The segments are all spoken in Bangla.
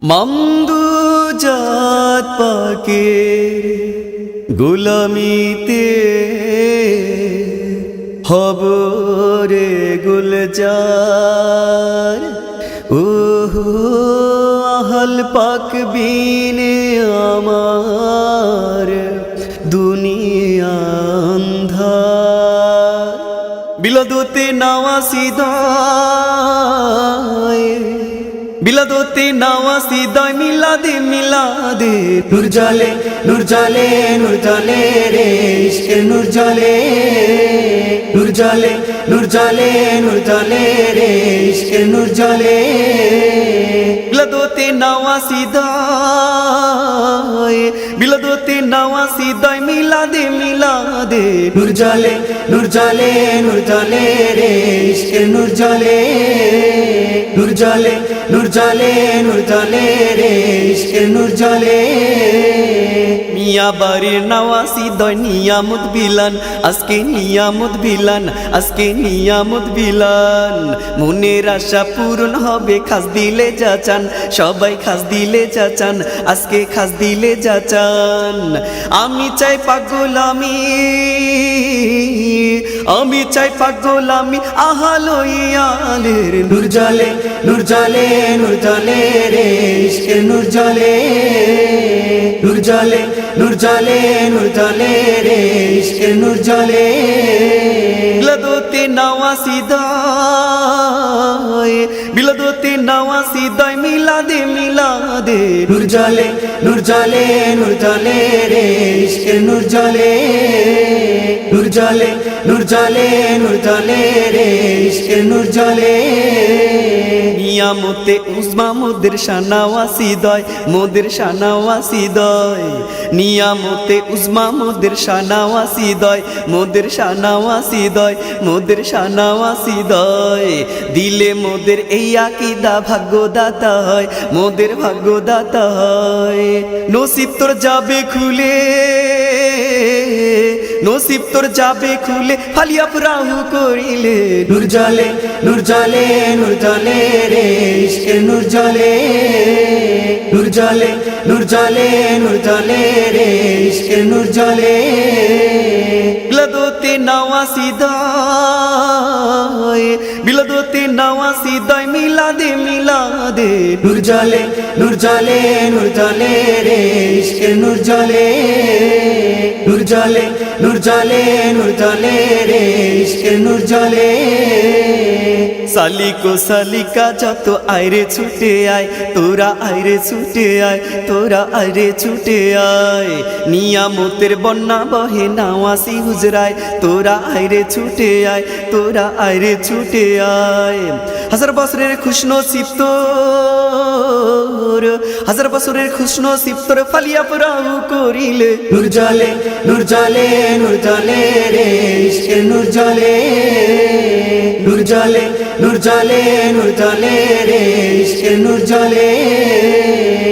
মামদু জাত পাকের গোলামিতে হব রে গুলজার। ওহো আহল পাক বিনে আমার দুনিয়া আন্ধার। বিলাদতে নাওয়াসিদায় বিলাদতে নাওয়াসিদায় মিলাদে মিলাদে নূর জালে নূর জালে নূর জালে রে ইশকে নূর জালে নূর জালে নূর জালে নূর জালে রে ইশকে নূর জালে। বিলাদতে নাওয়াসিদায় বিলাদতে নাওয়াসিদায় মিলাদে মিলাদে নূর জালে নূর জালে নূর জালে রে ইশকে নূর জালে নূর জালে নূর জালে নূর জালে রে ইশকে নূর জালে। মিয়া বাড়ির নাওয়াসিদায় নিয়ামত বিলান আজকে নিয়ামত বিলান আজকে নিয়ামত বিলান। মনের আশা পূরণ হবে খাস দিলে যা চান সবাই খাস দিলে যা চান আজকে খাস দিলে যা চান। আমি চাই পাগলামি আমি চাই পাগলামি আহালো ইয়ালের নূর জালে নূর জালে নূর জালে রে ইশকে নূর জালে নূর জালে নূর জালে নূর জালে রে ইশকে নূর জালে। বিলাদতে নাওয়াসিদায় বিলাদতে নাওয়াসিদায় মিলাদে মিলাদে নূর জালে নূর জালে নূর জালে রে ইশকে নূর জালে নূর জালে নূর জালে নূর জালে রে ইশকে নূর জালে। নিয়ামতে উজমা মোদের শানাওয়াসিদায় মোদের শানাওয়াসিদায় নিয়ামতে উজমা মোদের শানাওয়াসিদায় মোদের শানাওয়াসিদায় মোদের শানাওয়াসিদায়। দিলে মোদের এই আকীদা ভাগ্যদাতা হয় মোদের ভাগ্যদাতা হয়। নসিব তোর যাবে খুলে নসিব তোর যাবে খুলে ফালিয়া প্রাহু করিলে নূর জালে নূর জালে নূর জালে রে ইশকে নূর জালে নূর জালে নূর জালে নূর জালে রে ইশকে নূর জালে। বিলাদতে নাওয়াসিদায় বিলাদতে নাওয়াসিদায় মিলাদে মিলাদে নূর জালে নূর জালে নূর জালে রে ইশকে নূর জালে নূর জালে নূর জালে নূর জালে রে ইশকে নূর জালে। সালিকো সালিকা যত আইরে ছুটে আয় তোরা আইরে ছুটে আয় তোরা আইরে ছুটে আয়। নিয়ামতের বন্যা বহে নাওয়াসি হুজরায় তোরা আইরে ছুটে আয় তোরা আইরে ছুটে আয়। হাজার বছরের খুশনসিব তোর হাজার বছরের খুশনসিব তোর ফালিয়া প্রাহু করিলে নূর জালে নূর জালে নূর জালে রে ইশকে নূর জালে নূর জালে নূর জালে নূর জালে রে ইশকে নূর জালে।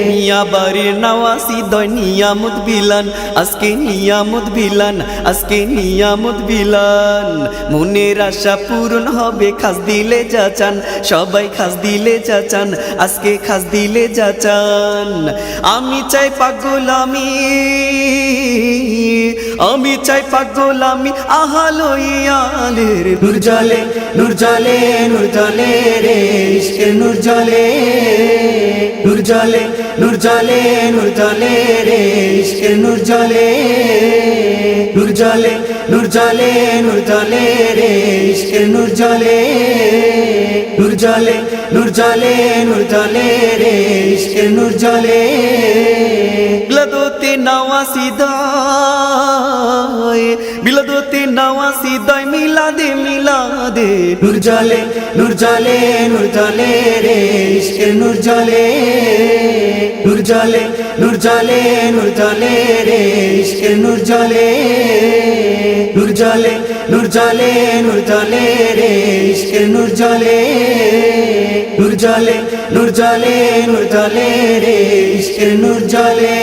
মিয়া বাড়ির নাওয়াসিদায় নিয়ামত বিলান আজকে নিয়ামত বিলান আজকে নিয়ামত বিলান। মনের আশা পূরণ হবে খাস দিলে যা চান সবাই খাস দিলে যা চান আজকে খাস দিলে যা চান। আমি চাই পাগলামি আমি চাই পাগলামি আহালো ইয়ালের নূর জালে নূর জালে নূর জালে রে ইশকে নূর জালে নূর জালে নূর জালে নূর জালে রে ইশকে নূর জালে নূর জালে নূর জালে নূর জালে রে ইশকে নূর জালে নূর জালে নূর জালে নূর জালে রে ইশকে নূর জালে। বিলাদতে নাওয়াসিদায় বিলাদতে নাওয়াসিদায় মিলাদে মিলাদে নূর জালে নূর জালে নূর জালে রে ইশকে নূর জালে নূর জালে নূর জালে নূর জালে রে ইশকে নূর জালে নূর জালে নূর জালে নূর জালে রে ইশকে নূর জালে নূর জালে নূর জালে নূর জালে রে ইশকে নূর জালে।